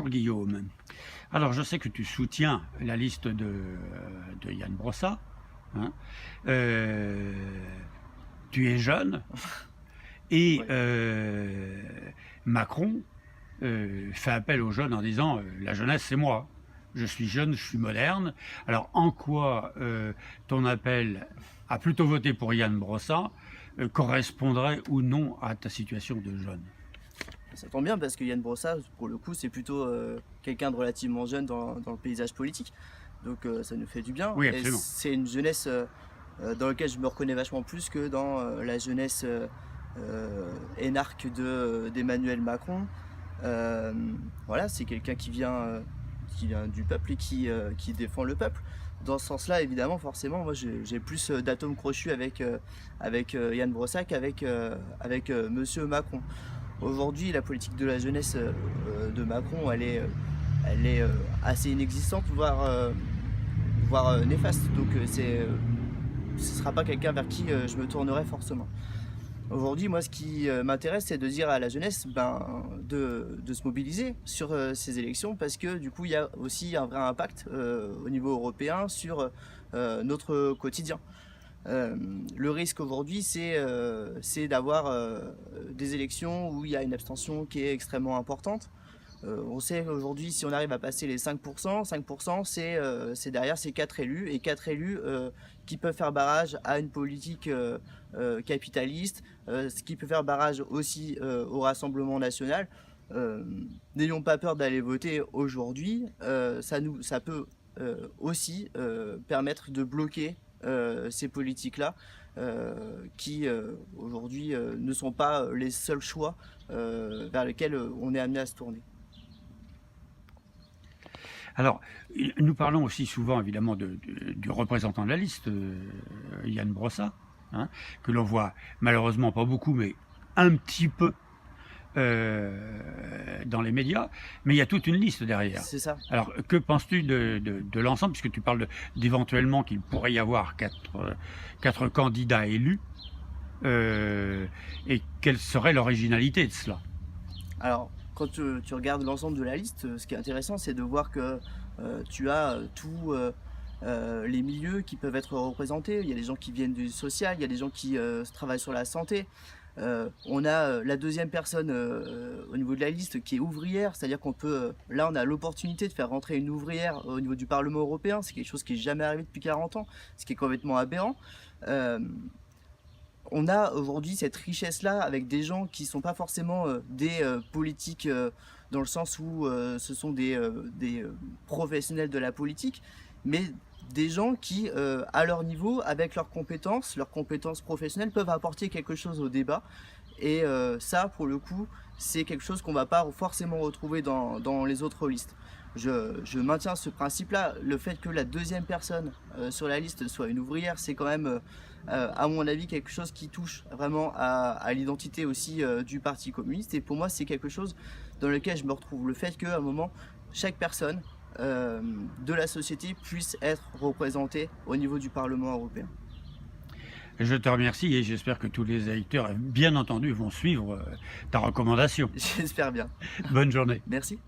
Bonjour Guillaume. Alors je sais que tu soutiens la liste de Yann Brossat. Hein. Euh, Tu es jeune et Macron fait appel aux jeunes en disant la jeunesse c'est moi. Je suis jeune, je suis moderne. Alors en quoi ton appel à plutôt voter pour Yann Brossat correspondrait ou non à ta situation de jeune? Ça tombe bien parce que Yann Brossat, pour le coup, c'est plutôt quelqu'un de relativement jeune dans le paysage politique. Donc ça nous fait du bien. Oui, Et absolument. c'est une jeunesse dans laquelle je me reconnais vachement plus que dans la jeunesse énarque d'Emmanuel Macron. Voilà, c'est quelqu'un qui vient du peuple et qui défend le peuple. Dans ce sens-là, évidemment, forcément, moi j'ai plus d'atomes crochus avec Yann Brossat qu'avec Monsieur Macron. Aujourd'hui, la politique de la jeunesse de Macron, elle est assez inexistante, voire néfaste. Donc ce ne sera pas quelqu'un vers qui je me tournerai forcément. Aujourd'hui, moi, ce qui m'intéresse, c'est de dire à la jeunesse de se mobiliser sur ces élections parce que du coup, il y a aussi un vrai impact au niveau européen sur notre quotidien. Le risque aujourd'hui, c'est d'avoir des élections où il y a une abstention qui est extrêmement importante. On sait aujourd'hui, si on arrive à passer les 5%, 5% c'est derrière ces 4 élus, et 4 élus qui peuvent faire barrage à une politique capitaliste, ce qui peut faire barrage aussi au Rassemblement national. N'ayons pas peur d'aller voter aujourd'hui, ça peut aussi permettre de bloquer ces politiques-là qui aujourd'hui ne sont pas les seuls choix vers lesquels on est amené à se tourner. Alors, nous parlons aussi souvent évidemment du représentant de la liste, Yann Brossat, hein, que l'on voit malheureusement pas beaucoup, mais un petit peu dans les médias, mais il y a toute une liste derrière. C'est ça. Alors, que penses-tu de l'ensemble, puisque tu parles d'éventuellement qu'il pourrait y avoir quatre candidats élus, et quelle serait l'originalité de cela? Alors, quand tu regardes l'ensemble de la liste, ce qui est intéressant, c'est de voir que tu as tous les milieux qui peuvent être représentés. Il y a des gens qui viennent du social, il y a des gens qui travaillent sur la santé. On a la deuxième personne au niveau de la liste qui est ouvrière, c'est-à-dire qu'on peut, là on a l'opportunité de faire rentrer une ouvrière au niveau du Parlement européen, c'est quelque chose qui n'est jamais arrivé depuis 40 ans, ce qui est complètement aberrant. On a aujourd'hui cette richesse-là avec des gens qui ne sont pas forcément des politiques dans le sens où ce sont des professionnels de la politique, mais des gens qui, à leur niveau, avec leurs compétences professionnelles, peuvent apporter quelque chose au débat. Et ça, pour le coup, c'est quelque chose qu'on ne va pas forcément retrouver dans les autres listes. Je maintiens ce principe-là. Le fait que la deuxième personne sur la liste soit une ouvrière, c'est quand même, à mon avis, quelque chose qui touche vraiment à l'identité aussi du Parti communiste. Et pour moi, c'est quelque chose dans lequel je me retrouve. Le fait qu'à un moment, chaque personne de la société puisse être représentée au niveau du Parlement européen. Je te remercie et j'espère que tous les électeurs, bien entendu, vont suivre ta recommandation. J'espère bien. Bonne journée. Merci.